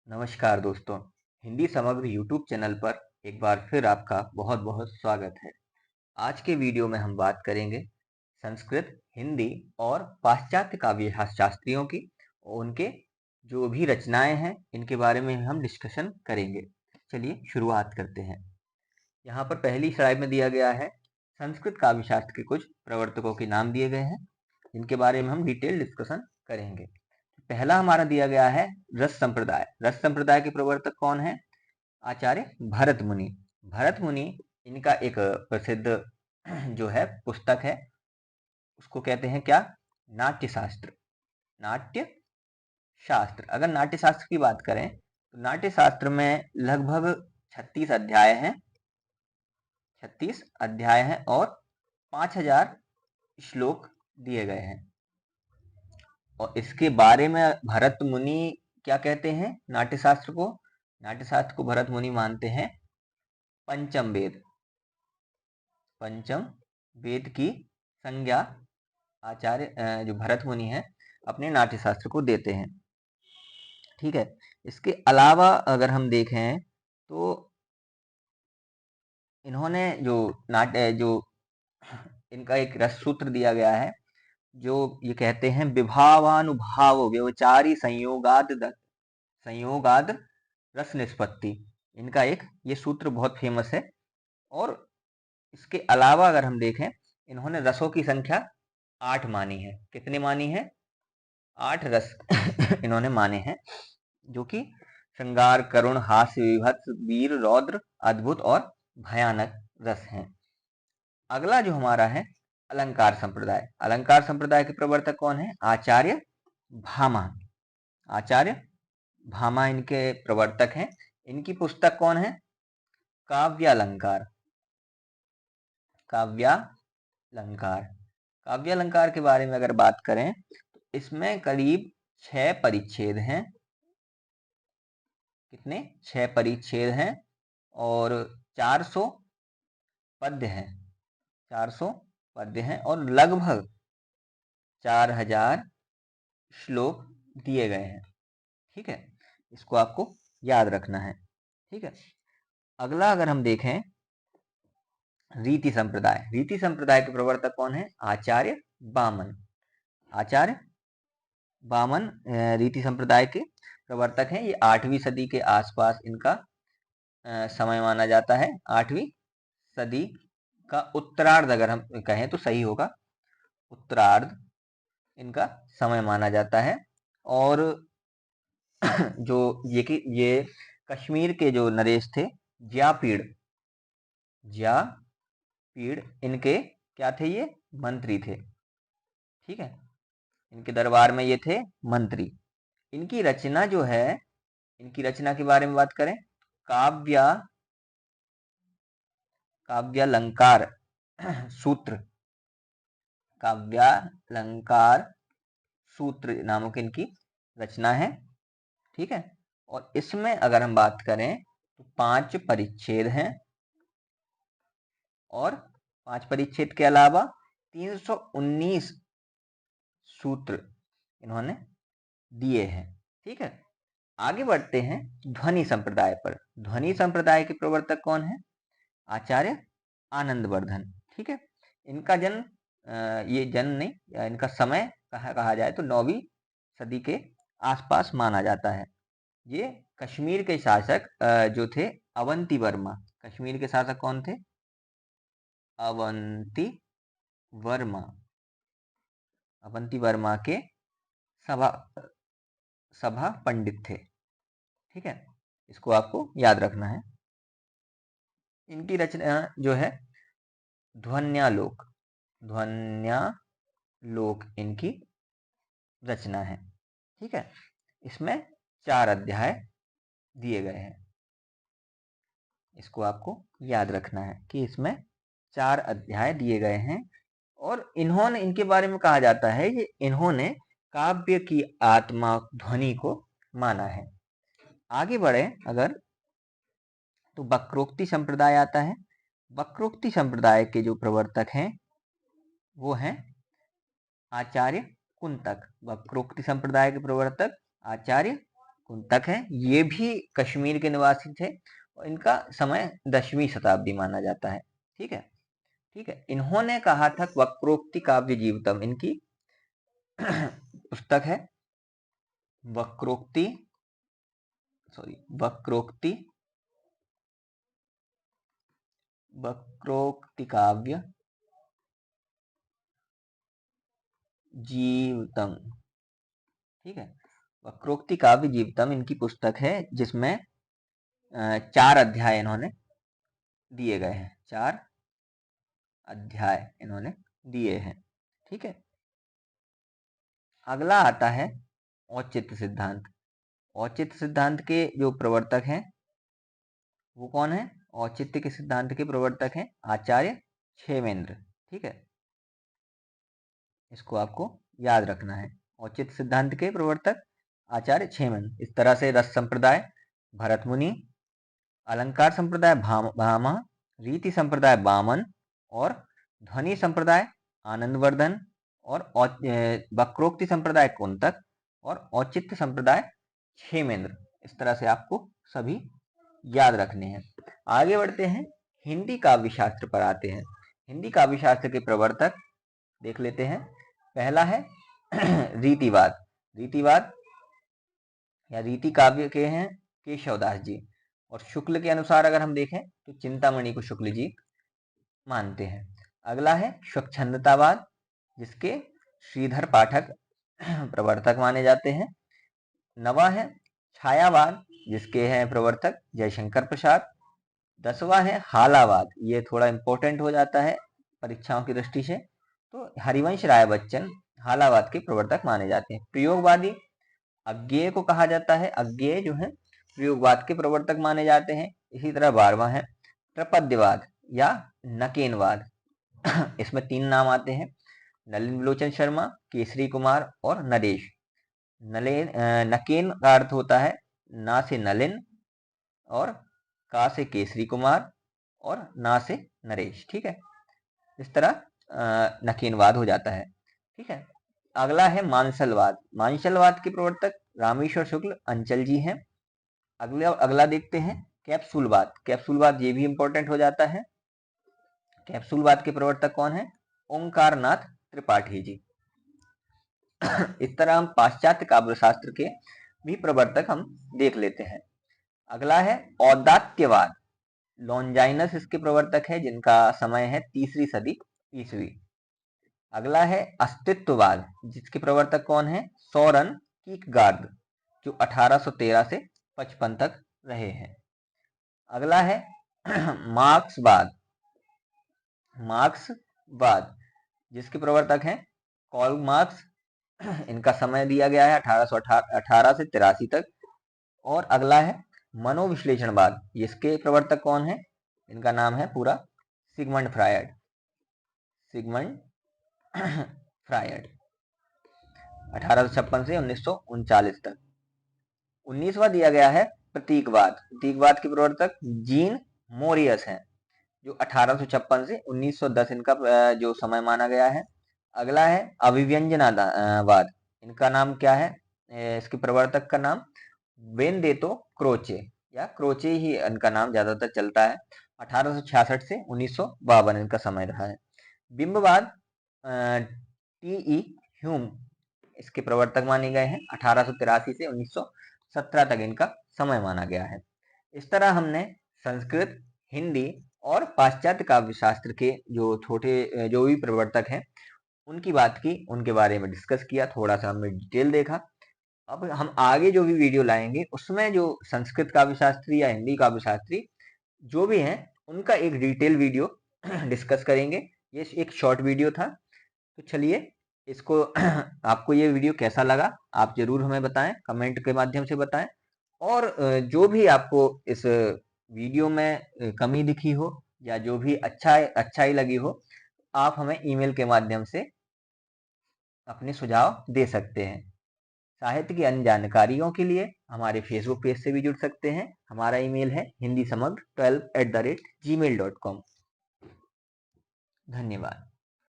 नमस्कार दोस्तों, हिंदी समग्र यूट्यूब चैनल पर एक बार फिर आपका बहुत बहुत स्वागत है। आज के वीडियो में हम बात करेंगे संस्कृत, हिंदी और पाश्चात्य काव्य शास्त्रियों की, उनके जो भी रचनाएं हैं इनके बारे में हम डिस्कशन करेंगे। चलिए शुरुआत करते हैं। यहाँ पर पहली स्लाइड में दिया गया है संस्कृत काव्य शास्त्र के कुछ प्रवर्तकों के नाम दिए गए हैं, जिनके बारे में हम डिटेल डिस्कशन करेंगे। पहला हमारा दिया गया है रस संप्रदाय। रस संप्रदाय के प्रवर्तक कौन है? आचार्य भरत मुनि। भरत मुनि, इनका एक प्रसिद्ध जो है पुस्तक है, उसको कहते हैं क्या? नाट्य शास्त्र। नाट्य शास्त्र। अगर नाट्य शास्त्र की बात करें तो नाट्य शास्त्र में लगभग 36 अध्याय हैं। 36 अध्याय हैं और 5000 श्लोक दिए गए हैं। और इसके बारे में भरत मुनि क्या कहते हैं? नाट्यशास्त्र को भरत मुनि मानते हैं पंचम वेद। पंचम वेद की संज्ञा आचार्य जो भरत मुनि हैं अपने नाट्यशास्त्र को देते हैं। ठीक है। इसके अलावा अगर हम देखें तो इन्होंने जो इनका एक रस सूत्र दिया गया है, जो ये कहते हैं विभावानुभाव व्यवचारी संयोगाद रस निष्पत्ति। इनका एक ये सूत्र बहुत फेमस है। और इसके अलावा अगर हम देखें, इन्होंने रसों की संख्या 8 मानी है। कितने मानी है? 8 रस इन्होंने माने हैं, जो कि श्रृंगार, करुण, हास्य, विभत्स, वीर, रौद्र, अद्भुत और भयानक रस हैं। अगला जो हमारा है अलंकार संप्रदाय। अलंकार संप्रदाय के प्रवर्तक कौन है? आचार्य भामा। आचार्य भामा इनके प्रवर्तक हैं। इनकी पुस्तक कौन है? काव्यालंकार। काव्यालंकार। काव्यालंकार के बारे में अगर बात करें तो इसमें करीब 6 परिच्छेद हैं। कितने? 6 परिच्छेद हैं और 400 पद्य हैं। 400 पद्य हैं और लगभग 4000 श्लोक दिए गए हैं। ठीक है, इसको आपको याद रखना है। ठीक है। अगला अगर हम देखें रीति संप्रदाय। रीति संप्रदाय के प्रवर्तक कौन है? आचार्य वामन। आचार्य वामन रीति संप्रदाय के प्रवर्तक हैं। ये 8वीं सदी के आसपास इनका समय माना जाता है। 8वीं सदी का उत्तरार्ध अगर हम कहें तो सही होगा। उत्तरार्ध इनका समय माना जाता है। और जो ये कश्मीर के जो नरेश थे, ज्यापीड़ इनके क्या थे? ये मंत्री थे। ठीक है, इनके दरबार में ये थे मंत्री। इनकी रचना जो है, इनकी रचना के बारे में बात करें, काव्यालंकार सूत्र। काव्यालंकार सूत्र नामक इनकी रचना है। ठीक है। और इसमें अगर हम बात करें तो 5 परिच्छेद हैं और 5 परिच्छेद के अलावा 319 सूत्र इन्होंने दिए हैं। ठीक है। आगे बढ़ते हैं ध्वनि संप्रदाय पर। ध्वनि संप्रदाय के प्रवर्तक कौन है? आचार्य आनंदवर्धन। ठीक है। इनका जन्म ये जन्म नहीं, इनका समय कहा जाए तो 9वीं सदी के आसपास माना जाता है। ये कश्मीर के शासक जो थे अवंती वर्मा। कश्मीर के शासक कौन थे? अवंती वर्मा। अवंती वर्मा के सभा पंडित थे। ठीक है, इसको आपको याद रखना है। इनकी रचना जो है ध्वन्यालोक इनकी रचना है। ठीक है। इसमें 4 अध्याय दिए गए हैं। इसको आपको याद रखना है कि इसमें 4 अध्याय दिए गए हैं। और इनके बारे में कहा जाता है कि इन्होंने काव्य की आत्मा ध्वनि को माना है। आगे बढ़े अगर तो वक्रोक्ति संप्रदाय आता है। वक्रोक्ति संप्रदाय के जो प्रवर्तक हैं वो हैं आचार्य कुंतक। वक्रोक्ति संप्रदाय के प्रवर्तक आचार्य कुंतक हैं, ये भी कश्मीर के निवासी थे और इनका समय 10वीं शताब्दी माना जाता है। ठीक है, ठीक है। इन्होंने कहा था वक्रोक्ति काव्य जीवितम, इनकी पुस्तक है वक्रोक्ति काव्य जीवितम। ठीक है, वक्रोक्ति काव्य जीवितम इनकी पुस्तक है, जिसमें 4 अध्याय इन्होंने दिए गए हैं, 4 अध्याय इन्होंने दिए हैं। ठीक है, अगला आता है औचित्य सिद्धांत। औचित्य सिद्धांत के जो प्रवर्तक हैं वो कौन है? औचित्य के सिद्धांत के प्रवर्तक हैं आचार्य क्षेमेंद्र। ठीक है, इसको आपको याद रखना है। औचित्य सिद्धांत के प्रवर्तक आचार्य क्षेमेंद्र। इस तरह से रस संप्रदाय भरत मुनि, अलंकार संप्रदाय भामा, रीति संप्रदाय वामन और ध्वनि संप्रदाय आनंदवर्धन और वक्रोक्ति संप्रदाय कुंतक और औचित्य संप्रदाय क्षेमेंद्र। इस तरह से आपको सभी याद रखने हैं। आगे बढ़ते हैं, हिंदी काव्य शास्त्र पर आते हैं। हिंदी काव्य शास्त्र के प्रवर्तक देख लेते हैं। पहला है रीतिवाद। रीतिवाद या रीति काव्य के हैं केशवदास जी, और शुक्ल के अनुसार अगर हम देखें तो चिंतामणि को शुक्ल जी मानते हैं। अगला है स्वच्छंदतावाद, जिसके श्रीधर पाठक प्रवर्तक माने जाते हैं। नवा है छायावाद, जिसके हैं प्रवर्तक जयशंकर प्रसाद। 10वां है हालावाद, ये थोड़ा इंपॉर्टेंट हो जाता है परीक्षाओं की दृष्टि से, तो हरिवंश राय बच्चन हालावाद के प्रवर्तक माने जाते हैं। प्रयोगवादी अज्ञेय को कहा जाता है, अज्ञेय जो है प्रयोगवाद के प्रवर्तक माने जाते हैं। इसी तरह 12वां है प्रपद्यवाद या नकेनवाद। इसमें 3 नाम आते हैं, नलिन विलोचन शर्मा, केसरी कुमार और नरेश। नकेन का अर्थ होता है ना से नलिन और का से केसरी कुमार और ना से नरेश। ठीक है, इस तरह नकेनवाद हो जाता है। ठीक है, अगला है मांसलवाद। मांसलवाद के प्रवर्तक रामेश्वर शुक्ल अंचल जी हैं। अगला देखते हैं कैप्सूलवाद। कैप्सूलवाद ये भी इंपॉर्टेंट हो जाता है। कैप्सूलवाद के प्रवर्तक कौन है? ओंकारनाथ त्रिपाठी जी। इस तरह हम पाश्चात्य काव्य शास्त्र के भी प्रवर्तक हम देख लेते हैं। अगला है औदात्यवाद। लॉन्जाइनस इसके प्रवर्तक है, जिनका समय है 3री सदी ईसवी। अगला है अस्तित्ववाद, जिसके प्रवर्तक कौन है? सोरन कीकगार्ड, जो 1813 से 55 तक रहे हैं। अगला है मार्क्सवाद। मार्क्सवाद जिसके प्रवर्तक हैं कार्ल मार्क्स, इनका समय दिया गया है 1818 से 83 तक। और अगला है मनोविश्लेषणवाद, जिसके प्रवर्तक कौन है? इनका नाम है पूरा सिगमंड फ्रायड। सिगमंड फ्रायड 1856 से 1939 तक। 19वां दिया गया है प्रतीकवाद। प्रतीकवाद के प्रवर्तक जीन मोरियस हैं, जो 1856 से 1910 इनका जो समय माना गया है। अगला है अभिव्यंजनावाद। इनका नाम क्या है? इसके प्रवर्तक का नाम बेनेदेत्तो क्रोचे या क्रोचे ही इनका नाम ज्यादातर चलता है। 1866 से 1952 इनका समय रहा है। बिंबवाद टी.ई. ह्यूम इसके प्रवर्तक माने गए हैं। 1883 से 1917 तक इनका समय माना गया है। इस तरह हमने संस्कृत, हिंदी और पाश्चात्य काव्य शास्त्र के जो भी प्रवर्तक हैं उनकी बात की, उनके बारे में डिस्कस किया, थोड़ा सा हमने डिटेल देखा। अब हम आगे जो भी वीडियो लाएंगे उसमें जो संस्कृत काव्य शास्त्री या हिंदी काव्य शास्त्री जो भी हैं उनका एक डिटेल वीडियो डिस्कस करेंगे। ये एक शॉर्ट वीडियो था, तो चलिए इसको आपको ये वीडियो कैसा लगा आप जरूर हमें बताएं, कमेंट के माध्यम से बताएं। और जो भी आपको इस वीडियो में कमी दिखी हो या जो भी अच्छाई लगी हो, आप हमें ईमेल के माध्यम से अपने सुझाव दे सकते हैं। साहित्य की अन्य जानकारियों के लिए हमारे फेसबुक पेज से भी जुड़ सकते हैं। हमारा ईमेल है hindisamagr12@gmail.com। धन्यवाद।